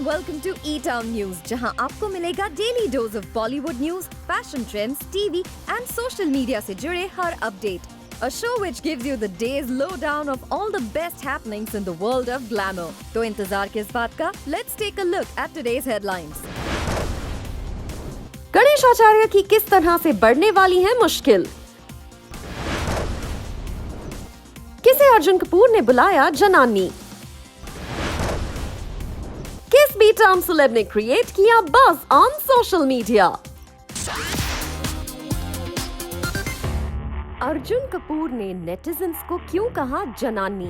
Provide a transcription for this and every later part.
welcome to E-Town News, जहां आपको मिलेगा daily dose of Bollywood news, fashion trends, TV and social media से जुड़े हर update. A show which gives you the day's lowdown of all the best happenings in the world of glamour. तो इंतजार किस बात का? Let's take a look at today's headlines. Ganesh Acharya की किस तरह से बढ़ने वाली है मुश्किल? किसे अर्जुन कपूर ने बुलाया जनानी? किस बी-टाउन सेलेब ने क्रिएट किया buzz on social media? Arjun Kapoor ने नेटिजन्स को क्यों कहा जनानी?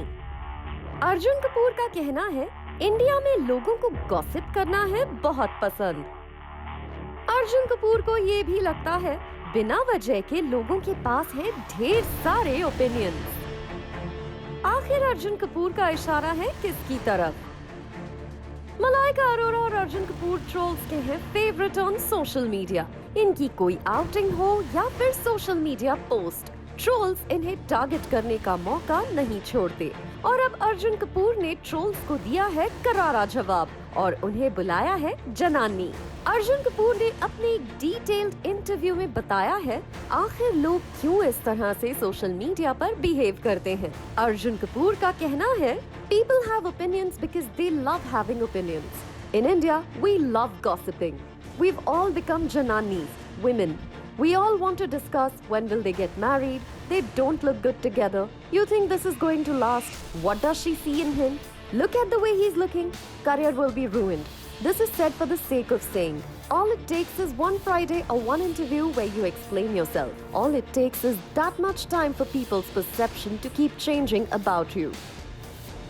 अर्जुन कपूर का कहना है, इंडिया में लोगों को गॉसिप करना है बहुत पसंद. अर्जुन कपूर को ये भी लगता है, बिना वजह के लोगों के पास है ढेर सारे ओपिनियन. आखिर अर्जुन कपूर का इशारा है किसकी तरफ? मलाइका अरोरा और अर्जुन कपूर ट्रोल्स के हैं फेवरेट ऑन सोशल मीडिया. इनकी कोई आउटिंग हो या फिर सोशल मीडिया पोस्ट, ट्रोल्स इन्हें टारगेट करने का मौका नहीं छोड़ते. और अब अर्जुन कपूर ने ट्रोल्स को दिया है करारा जवाब और उन्हें बुलाया है जनानी. अर्जुन कपूर ने अपने एक डिटेल्ड इंटरव्यू में बताया है आखिर लोग क्यों इस तरह से सोशल मीडिया पर बिहेव करते हैं. अर्जुन कपूर का कहना है, people have opinions because they love having opinions. In India, we love gossiping. We've all become jananis, women. We all want to discuss when will they get married. They don't look good together. You think this is going to last? What does she see in him? Look at the way he's looking. Career will be ruined. This is said for the sake of saying. All it takes is one Friday or one interview where you explain yourself. All it takes is that much time for people's perception to keep changing about you.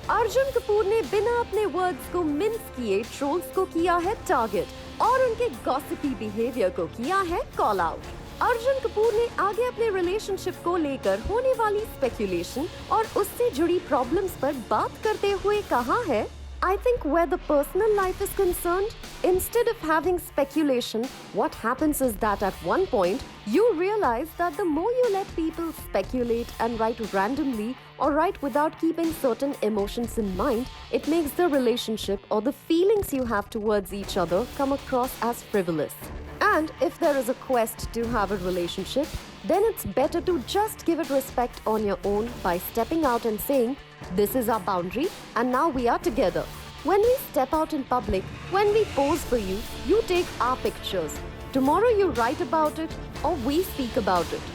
Arjun Kapoor ने बिना अपने words को mince किए trolls को किया है target और उनके गॉसिपी बिहेवियर को किया है कॉल आउट. अर्जुन कपूर ने आगे अपने रिलेशनशिप को लेकर होने वाली स्पेक्यूलेशन और उससे जुड़ी प्रॉब्लम्स पर बात करते हुए कहा है, I think where the personal life is concerned, instead of having speculation, what happens is that at one point, you realize that the more you let people speculate and write randomly or write without keeping certain emotions in mind, it makes the relationship or the feelings you have towards each other come across as frivolous. And if there is a quest to have a relationship, then it's better to just give it respect on your own by stepping out and saying, this is our boundary and now we are together. When we step out in public, when we pose for you, you take our pictures. Tomorrow you write about it or we speak about it.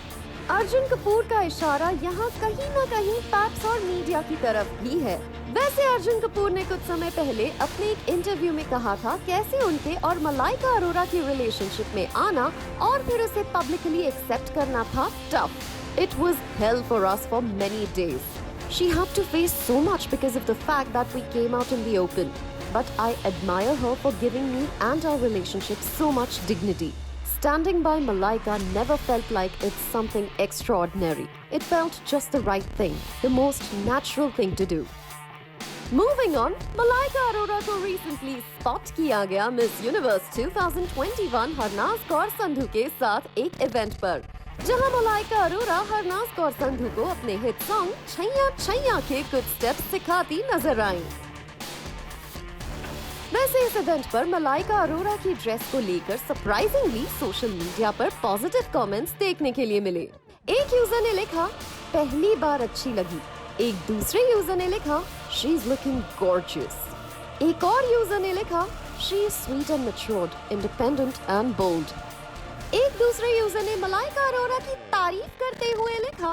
Arjun Kapoor का इशारा यहाँ कहीं न कहीं paps और media की तरफ भी है. वैसे अर्जुन कपूर ने कुछ समय पहले अपने एक इंटरव्यू में कहा था कैसे उनके और मलाइका अरोरा की रिलेशनशिप में आना और फिर उसे पब्लिकली एक्सेप्ट करना था tough. It was hell for us for many days. She had to face so much because of the fact that we came out in the open. But I admire her for giving me and our relationship so much dignity. Standing by Malaika never felt like it's something extraordinary. It felt just the right thing, the most natural thing to do. Moving on, Malaika Arora को recently spot किया गया Miss Universe 2021 Harnaaz और संधू के साथ एक event पर, जहां मलाइका अरोरा हरनाज और संधू को अपने हिट सॉन्ग छैया छैया के कुछ स्टेप्स सिखाती नजर आईं. वैसे इस इवेंट पर मलाइका अरोरा की ड्रेस को लेकर सरप्राइजिंगली सोशल मीडिया पर पॉजिटिव कमेंट्स देखने के लिए मिले. एक यूजर ने लिखा, पहली बार अच्छी लगी. एक दूसरे यूजर ने लिखा, शी इज लुकिंग गॉर्जियस. एक और यूजर ने लिखा, she is sweet and matured, independent and bold. एक दूसरे यूजर ने मलाइका अरोरा की तारीफ करते हुए लिखा,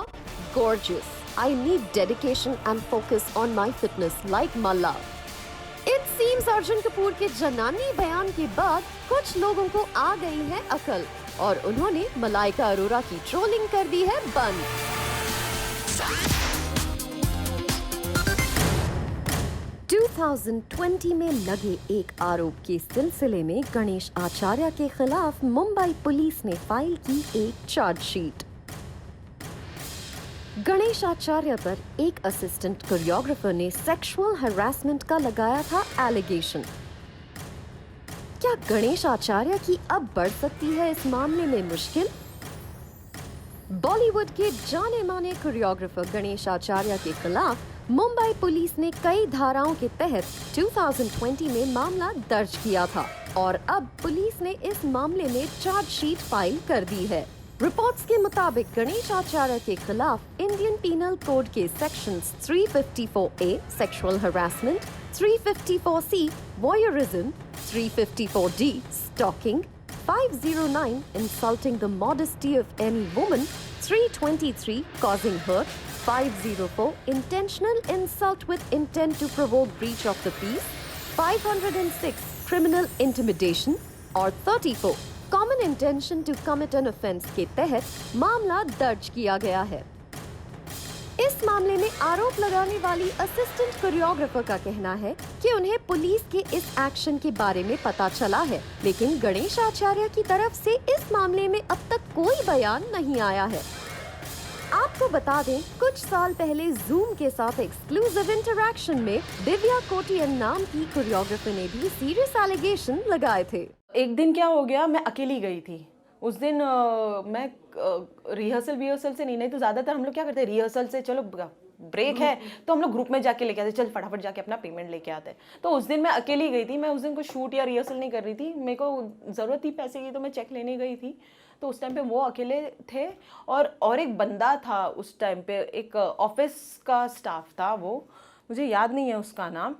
gorgeous, I need dedication and focus on my fitness like Malla. It seems Arjun Kapoor के जनानी बयान के बाद कुछ लोगों को आ गई है अकल और उन्होंने मलाइका अरोरा की ट्रोलिंग कर दी है बंद. 2020 में लगे एक आरोप के सिलसिले में गणेश आचार्य के खिलाफ मुंबई पुलिस ने फाइल की एक चार्जशीट. गणेश आचार्य पर एक असिस्टेंट कोरियोग्राफर ने सेक्सुअल हरासमेंट का लगाया था एलिगेशन. क्या गणेश आचार्य की अब बढ़ सकती है इस मामले में मुश्किल? बॉलीवुड के जाने माने कोरियोग्राफर गणेश आचार्य के खिलाफ मुंबई पुलिस ने कई धाराओं के तहत 2020 में मामला दर्ज किया था और अब पुलिस ने इस मामले में चार्जशीट फाइल कर दी है। रिपोर्ट्स के मुताबिक गणेश आचार्य के खिलाफ इंडियन पीनल कोड के sections 354A sexual harassment, 354C voyeurism, 354D stalking, 509 insulting the modesty of any woman, 323 causing hurt, 504 intentional insult with intent to provoke breach of the peace, 506 criminal intimidation और 34 common intention to commit an offence के तहत मामला दर्ज किया गया है। इस मामले में आरोप लगाने वाली असिस्टेंट कोरियोग्राफर का कहना है कि उन्हें पुलिस के इस एक्शन के बारे में पता चला है, लेकिन गणेश आचार्य की तरफ से इस मामले में अब तक कोई बयान नहीं आया है। आपको बता दें, कुछ साल पहले जूम के साथ एक्सक्लूसिव इंटरैक्शन में दिव्या कोटियन नाम की कोरियोग्राफर ने भी सीरियस एलिगेशन लगाए थे। एक दिन क्या हो गया, मैं अकेली गई थी उस दिन। मैं रिहर्सल से नहीं तो ज़्यादातर हम लोग क्या करते हैं, रिहर्सल से चलो ब्रेक है तो हम लोग ग्रुप में जाके लेके आते, चल फटाफट जाके अपना पेमेंट लेके आते। तो उस दिन मैं अकेली गई थी। मैं उस दिन कोई शूट या रिहर्सल नहीं कर रही थी, मेरे को ज़रूरत थी पैसे की, तो मैं चेक लेने गई थी। तो उस टाइम पे वो अकेले थे और एक बंदा था उस टाइम पे, एक ऑफिस का स्टाफ था, वो मुझे याद नहीं है उसका नाम,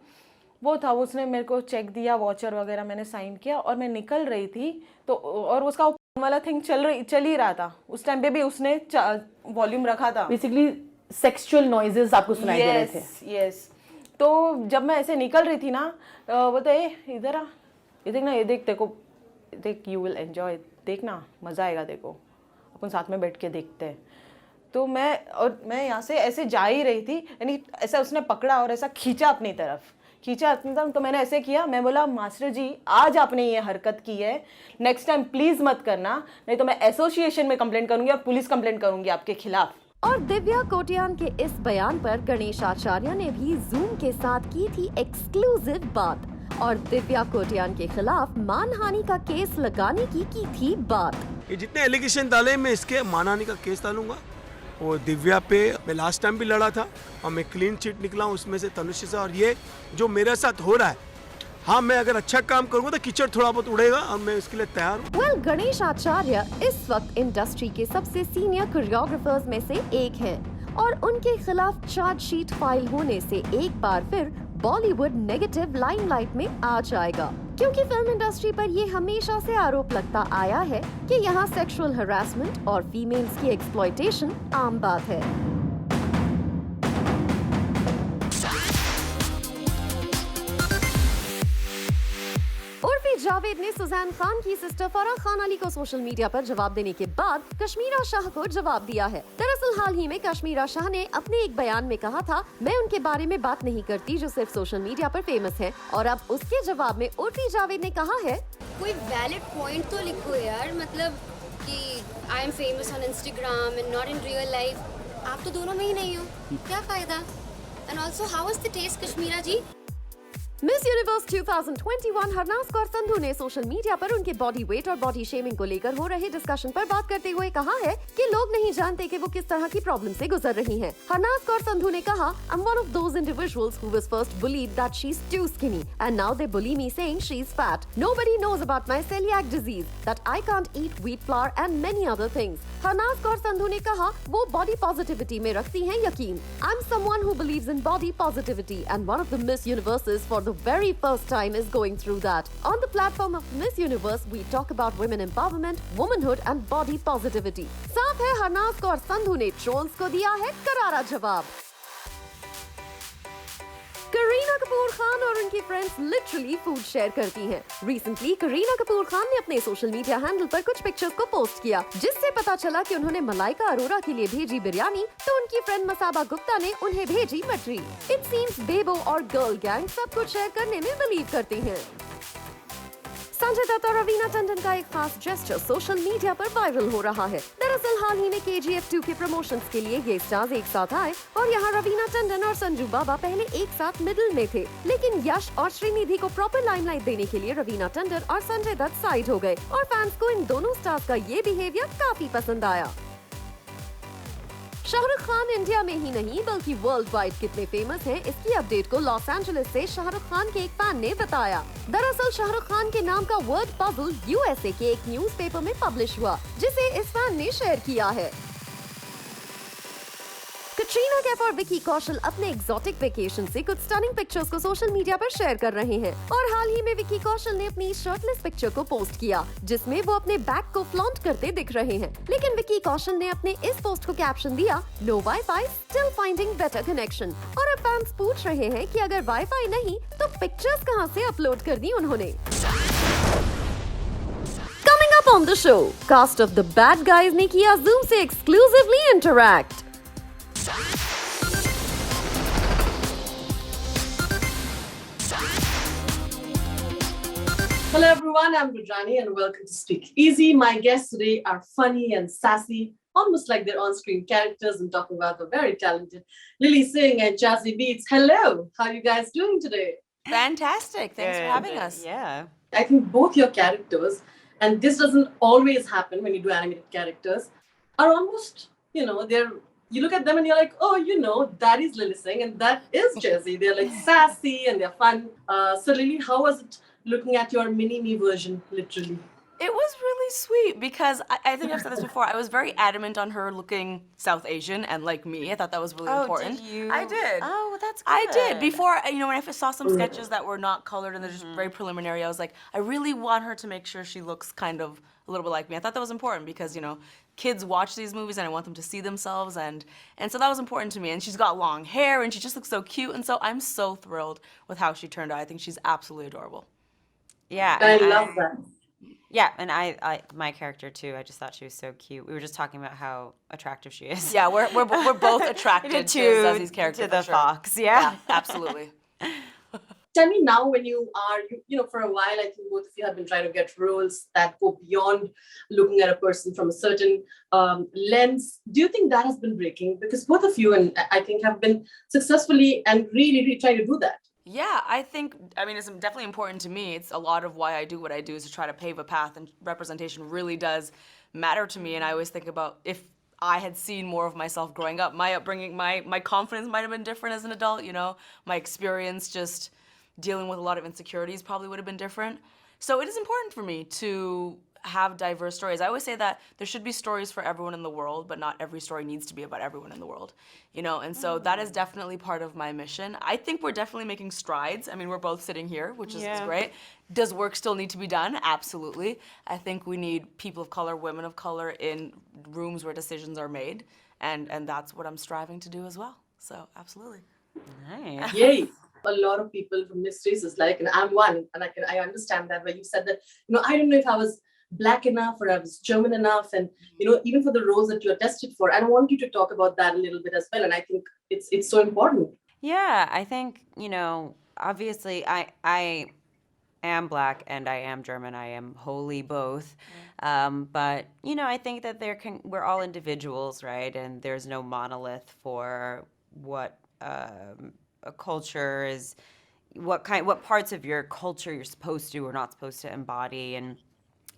वो था। उसने मेरे को चेक दिया, वॉचर वगैरह मैंने साइन किया और मैं निकल रही थी तो, और उसका वाला थिंग चल ही रहा था। उस टाइम पे भी उसने वॉल्यूम रखा था। बेसिकली सेक्सुअल नॉइजेस आपको सुनाई दे रहे थे। यस। तो जब मैं ऐसे निकल रही थी ना, वो तो इधर आ, ये देख ना, ये देख, देखो देख, यू विल एंजॉय, देखना मज़ा आएगा, देखो अपन साथ में बैठ के देखते हैं। तो मैं यहाँ से ऐसे जा ही रही थी, यानी ऐसा उसने पकड़ा और ऐसा खींचा अपनी तरफ, तो मैंने ऐसे किया। मैं बोला, मास्टर जी आज आपने ये हरकत की है, नेक्स्ट टाइम प्लीज मत करना, नहीं तो मैं एसोसिएशन में कंप्लेंट करूंगी और पुलिस कंप्लेंट करूंगी आपके खिलाफ। और दिव्या कोटियान के इस बयान पर गणेश आचार्य ने भी जूम के साथ की थी एक्सक्लूसिव बात और दिव्या कोटियान के खिलाफ मानहानि का केस लगाने की थी बात। ये जितने एलिगेशन डाले मैं इसके मानहानि का केस डालूंगा। वो दिव्या पे मैं लास्ट टाइम भी लड़ा था और मैं क्लीन चिट निकला हूँ उसमें से, तनुष्य से। और ये जो मेरे साथ हो रहा है, हाँ मैं अगर अच्छा काम करूँगा तो कीचड़ थोड़ा बहुत उड़ेगा और मैं उसके लिए तैयार हूँ। वेल, गणेश आचार्य इस वक्त इंडस्ट्री के सबसे सीनियर कोरियोग्राफर्स में से एक हैं और उनके खिलाफ चार्जशीट फाइल होने से एक बार फिर बॉलीवुड नेगेटिव लाइमलाइट में आ जाएगा, क्योंकि फिल्म इंडस्ट्री पर ये हमेशा से आरोप लगता आया है कि यहाँ सेक्सुअल हरासमेंट और फीमेल्स की एक्सप्लॉयटेशन आम बात है। उर्फी जावेद ने सुजैन खान की सिस्टर फराह खान अली को सोशल मीडिया पर जवाब देने के बाद कश्मीरा शाह को जवाब दिया है। दरअसल हाल ही में कश्मीरा शाह ने अपने एक बयान में कहा था, मैं उनके बारे में बात नहीं करती जो सिर्फ सोशल मीडिया पर फेमस है। और अब उसके जवाब में उर्फी जावेद ने कहा है, कोई वैलिड पॉइंट तो लिखो यार, मतलब कि I am famous on Instagram and not in real life. आप तो दोनों में ही नहीं हो, क्या फायदा? And also how was the taste Kashmira ji? Miss Universe 2021 Harnaaz और संधू ने सोशल मीडिया पर उनके बॉडी वेट और बॉडी शेमिंग को लेकर हो रहे डिस्कशन पर बात करते हुए कहा है कि लोग नहीं जानते कि वो किस तरह की प्रॉब्लम से गुजर रही हैं। हरनाज और संधू ने कहा, I'm one of those individuals who was first bullied that she's too skinny and now they bully me saying she's fat. Nobody knows about my celiac disease, that I can't eat wheat flour and many other things. Harnaaz और संधू ने कहा, वो body positivity में रखती हैं यकीन। I'm someone who believes in body positivity and one of the Miss Universes for the very first time is going through that. On the platform of Miss Universe, we talk about women empowerment, womanhood and body positivity. साफ है, हरनाज और संधू ने trolls को दिया है करारा जवाब। करीना कपूर खान और उनकी फ्रेंड्स लिटरली फूड शेयर करती हैं। रिसेंटली करीना कपूर खान ने अपने सोशल मीडिया हैंडल पर कुछ पिक्चर्स को पोस्ट किया, जिससे पता चला कि उन्होंने मलाइका अरोरा के लिए भेजी बिरयानी तो उनकी फ्रेंड मसाबा गुप्ता ने उन्हें भेजी मटरी। इट सीम्स बेबो और गर्ल गैंग सब कुछ शेयर करने में बिलीव करती हैं। संजय दत्त और रवीना टंडन का एक खास जेस्चर सोशल मीडिया पर वायरल हो रहा है। दरअसल हाल ही में KGF 2 के प्रमोशंस के लिए ये स्टार्स एक साथ आए और यहाँ रवीना टंडन और संजू बाबा पहले एक साथ मिडिल में थे, लेकिन यश और श्रीनिधि को प्रॉपर लाइमलाइट देने के लिए रवीना टंडन और संजय दत्त साइड हो गए और फैंस को इन दोनों स्टार्स का ये बिहेवियर काफी पसंद आया। शाहरुख खान इंडिया में ही नहीं बल्कि वर्ल्ड वाइड कितने फेमस हैं, इसकी अपडेट को लॉस एंजलिस से शाहरुख खान के एक फैन ने बताया। दरअसल शाहरुख खान के नाम का वर्ड पजल यूएसए के एक न्यूज़पेपर में पब्लिश हुआ, जिसे इस फैन ने शेयर किया है। कटरीना कैफ और विकी कौशल अपने एग्जॉटिक वेकेशन से कुछ स्टनिंग पिक्चर्स को सोशल मीडिया पर शेयर कर रहे हैं और हाल ही में विकी कौशल ने अपनी शर्टलेस पिक्चर को पोस्ट किया, जिसमें वो अपने बैक को फ्लॉन्ट करते दिख रहे हैं। लेकिन विकी कौशल ने अपने इस पोस्ट को कैप्शन दिया, no WiFi still finding better connection. और अब फैंस पूछ रहे हैं कि अगर वाईफाई नहीं तो पिक्चर्स कहां से अपलोड कर दी उन्होंने। Coming up on the show, cast of The Bad Guys ने किया Zoom से exclusively interact। Hello everyone, I'm Janani and welcome to Speak Easy. My guests today are funny and sassy, almost like their on-screen characters. I'm talking about the very talented Lily Singh and Zazie Beetz. Hello, how are you guys doing today? Fantastic. Thanks for having us. Yeah. I think both your characters, and this doesn't always happen when you do animated characters, are almost, you look at them and you're like, oh, that is Lily Singh and that is Zazie. They're like sassy and they're fun. So Lily, how was it looking at your mini-me version, literally? It was really sweet because I think I've said this before. I was very adamant on her looking South Asian and like me. I thought that was really important. Did you? I did. Oh, well, that's good. I did. Before, when I first saw some sketches that were not colored and they're just very preliminary, I was like, I really want her to make sure she looks kind of a little bit like me. I thought that was important because, kids watch these movies and I want them to see themselves and so that was important to me. And she's got long hair and she just looks so cute. And so I'm so thrilled with how she turned out. I think she's absolutely adorable. Yeah. I love that. Yeah, and I my character too. I just thought she was so cute. We were just talking about how attractive she is. Yeah, we're both attracted to Zazie's character. To the for sure. fox, yeah. Absolutely. Tell me now, when you are, for a while, I think both of you have been trying to get roles that go beyond looking at a person from a certain lens. Do you think that has been breaking? Because both of you, and I think, have been successfully and really, really trying to do that. Yeah, it's definitely important to me. It's a lot of why I do what I do is to try to pave a path, and representation really does matter to me. And I always think about if I had seen more of myself growing up, my upbringing, my confidence might have been different as an adult, my experience just dealing with a lot of insecurities probably would have been different. So it is important for me to have diverse stories. I always say that there should be stories for everyone in the world, but not every story needs to be about everyone in the world, and so that is definitely part of my mission. I think we're definitely making strides. I mean, we're both sitting here, which is great. Does work still need to be done? Absolutely. I think we need people of color, women of color in rooms where decisions are made, and that's what I'm striving to do as well. So absolutely. Nice. Yay. A lot of people from mixed races, and I'm one, and I understand that, where you said that, I don't know if I was Black enough or I was German enough, and even for the roles that you're tested for, and I want you to talk about that a little bit as well. And I think it's so important. Yeah, I think obviously I am Black and I am German. I am wholly both, but I think that we're all individuals, right? And there's no monolith for what a culture is, what parts of your culture you're supposed to or not supposed to embody. And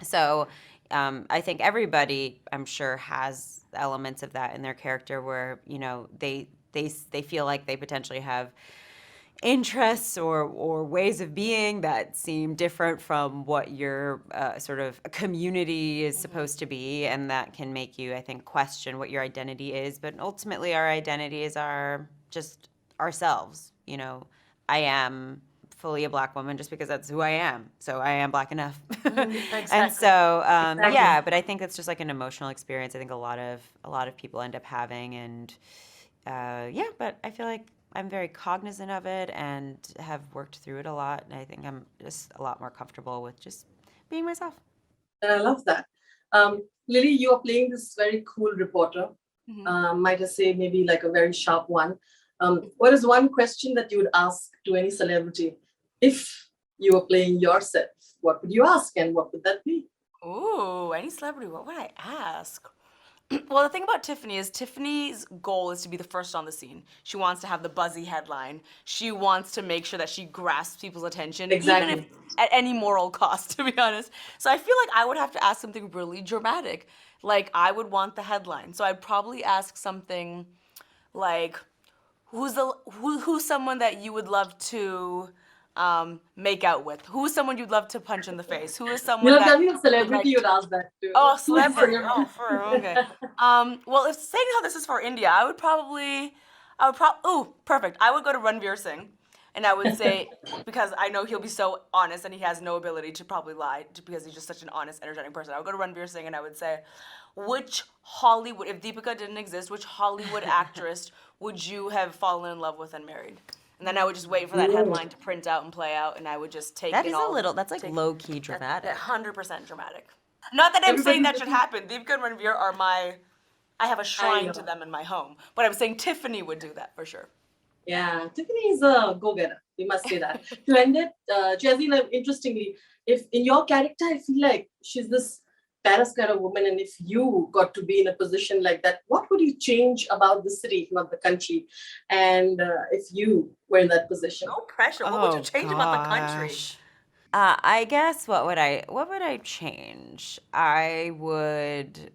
so I think everybody, I'm sure, has elements of that in their character where, they feel like they potentially have interests or ways of being that seem different from what your sort of community is supposed to be, and that can make you, I think, question what your identity is. But ultimately, our identities are just ourselves. I am fully a Black woman just because that's who I am. So I am Black enough. Exactly. And so, yeah, but I think it's just like an emotional experience. I think a lot of people end up having, and but I feel like I'm very cognizant of it and have worked through it a lot. And I think I'm just a lot more comfortable with just being myself. And I love that. Lily, you are playing this very cool reporter. Might I say maybe like a very sharp one. What is one question that you would ask to any celebrity if you were playing yourself? What would you ask, and what would that be? Ooh, any celebrity, what would I ask? Well, the thing about Tiffany is Tiffany's goal is to be the first on the scene. She wants to have the buzzy headline. She wants to make sure that she grasps people's attention, Exactly. even if at any moral cost, to be honest. So I feel like I would have to ask something really dramatic. like I would want the headline. So I'd probably ask something like, who's someone that you would love to make out with? Who's someone you'd love to punch in the face? Who is someone that tell me a you would celebrity like you'd ask that to. Oh, Who's a celebrity. Oh, okay. Well, if saying how this is for India, ooh, perfect. I would go to Ranveer Singh, and I would say, because I know he'll be so honest and he has no ability to probably lie because he's just such an honest, energetic person. I would go to Ranveer Singh and I would say, which Hollywood, if Deepika didn't exist, which Hollywood actress would you have fallen in love with and married? And then I would just wait for that headline to print out and play out, and I would just take That it is all. that's like low-key dramatic. 100% dramatic. Not that I'm saying that should happen. Deepika and Ranveer are I have a shrine to them in my home. But I'm saying Tiffany would do that for sure. Yeah, Tiffany is a go-getter. We must say that. To end it, Jazzy, interestingly, if in your character, I feel like she's this Paris kind of woman, and if you got to be in a position like that, what would you change about the city, not the country? And if you were in that position, No pressure. What would you change about the country? Gosh. I guess what would I change? I would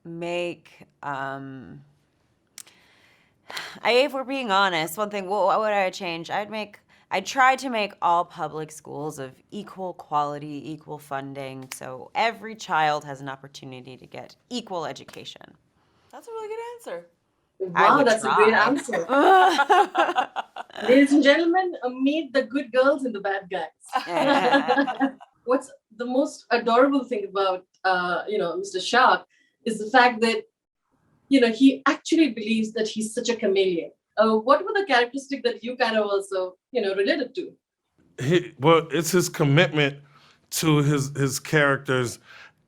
make if we're being honest, one thing, what would I change? I'd try to make all public schools of equal quality, equal funding, so every child has an opportunity to get equal education. That's a really good answer. wow, that's a great try. answer. Ladies and gentlemen, meet the good girls and the bad guys. What's the most adorable thing about Mr. Shah is the fact that he actually believes that he's such a chameleon. What were the characteristics that you kind of also related to? Well, it's his commitment to his characters,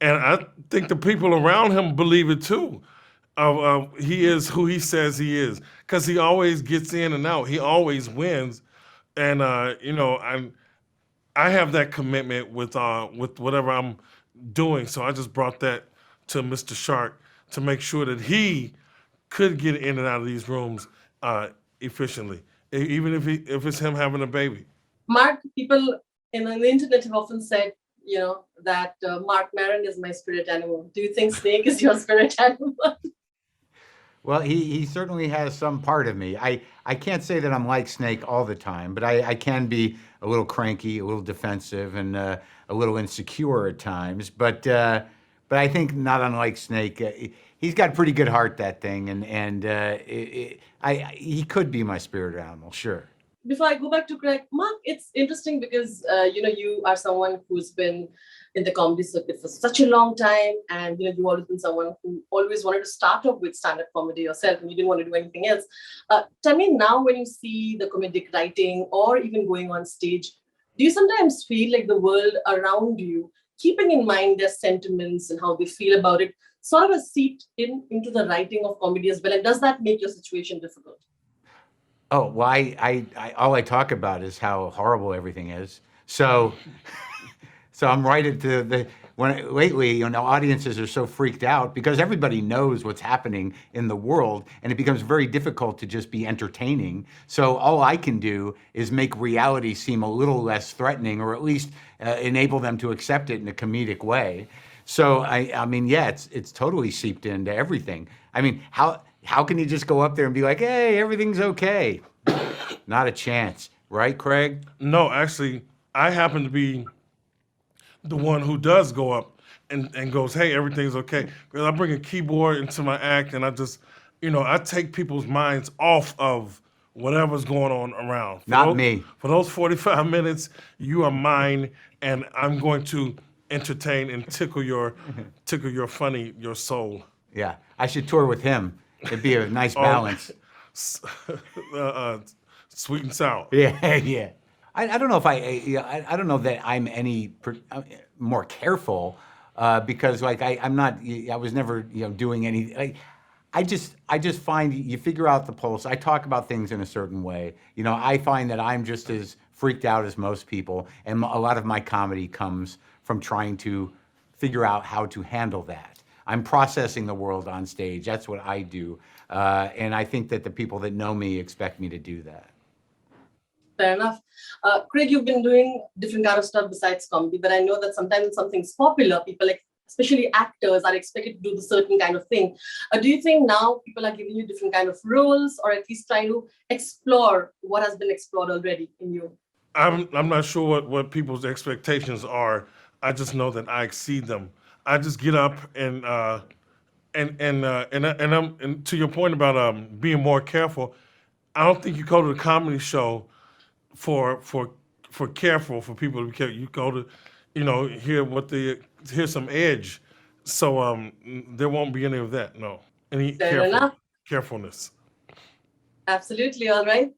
and I think the people around him believe it too. He is who he says he is, because he always gets in and out. He always wins, and I have that commitment with whatever I'm doing. So I just brought that to Mr. Shark to make sure that he could get in and out of these rooms efficiently, even if it's him having a baby. Mark, people on the internet have often said, that Marc Maron is my spirit animal. Do you think Snake is your spirit animal? Well, he certainly has some part of me. I can't say that I'm like Snake all the time, but I can be a little cranky, a little defensive, and a little insecure at times. But I think not unlike Snake, he's got a pretty good heart, that thing, and he could be my spirit animal, sure. Before I go back to Craig, Mark, it's interesting because you are someone who's been in the comedy circuit for such a long time, and you've always been someone who always wanted to start off with stand-up comedy yourself, and you didn't want to do anything else. Tell me now, when you see the comedic writing or even going on stage, do you sometimes feel like the world around you, keeping in mind their sentiments and how they feel about it, sort of a seeped into the writing of comedy as well? And does that make your situation difficult? Oh, well, I all I talk about is how horrible everything is. So I'm right at lately, audiences are so freaked out because everybody knows what's happening in the world, and it becomes very difficult to just be entertaining. So all I can do is make reality seem a little less threatening, or at least enable them to accept it in a comedic way. So I mean, yeah, it's totally seeped into everything. I mean, how can you just go up there and be like, hey, everything's okay? Not a chance, right, Craig? No, actually, I happen to be the one who does go up and goes, hey, everything's okay. Because I bring a keyboard into my act, and I just, I take people's minds off of whatever's going on around. Me. For those 45 minutes, you are mine, and I'm going to entertain and tickle your soul. Yeah, I should tour with him. It'd be a nice balance. Sweet and sour. Yeah. I don't know if I don't know that I'm any more careful because I'm not. I was never doing any. I just find you figure out the pulse. I talk about things in a certain way. I find that I'm just as freaked out as most people, and a lot of my comedy comes from trying to figure out how to handle that. I'm processing the world on stage. That's what I do, and I think that the people that know me expect me to do that. Fair enough. Craig, you've been doing different kind of stuff besides comedy, but I know that sometimes when something's popular, people especially actors, are expected to do the certain kind of thing. Do you think now people are giving you different kind of roles, or at least trying to explore what has been explored already in you? I'm not sure what people's expectations are. I just know that I exceed them. I just get up and to your point about being more careful. I don't think you go to the comedy show for careful, for people to be careful. You go to, hear some edge. So there won't be any of that. No, any Fair enough. carefulness. Absolutely, all right.